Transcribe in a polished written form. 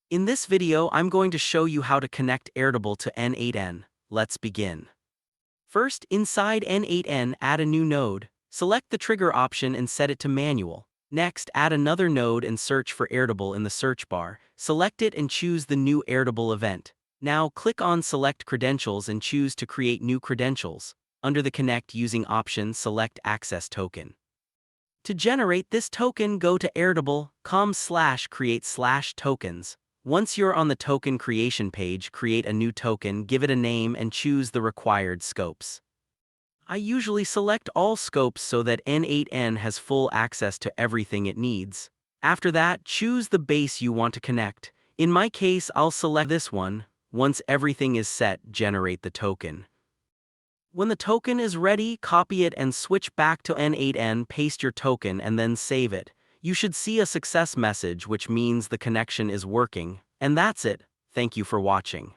In this video, I'm going to show you how to connect Airtable to N8N. Let's begin. First, inside N8N, add a new node. Select the trigger option and set it to manual. Next, add another node and search for Airtable in the search bar. Select it and choose the new Airtable event. Now, click on Select Credentials and choose to create new credentials. Under the Connect Using option, select Access Token. To generate this token, go to airtable.com/create/tokens. Once you're on the token creation page, create a new token, give it a name, and choose the required scopes. I usually select all scopes so that N8N has full access to everything it needs. After that, choose the base you want to connect. In my case, I'll select this one. Once everything is set, generate the token. When the token is ready, copy it and switch back to N8N, paste your token, and then save it. You should see a success message, which means the connection is working. And that's it. Thank you for watching.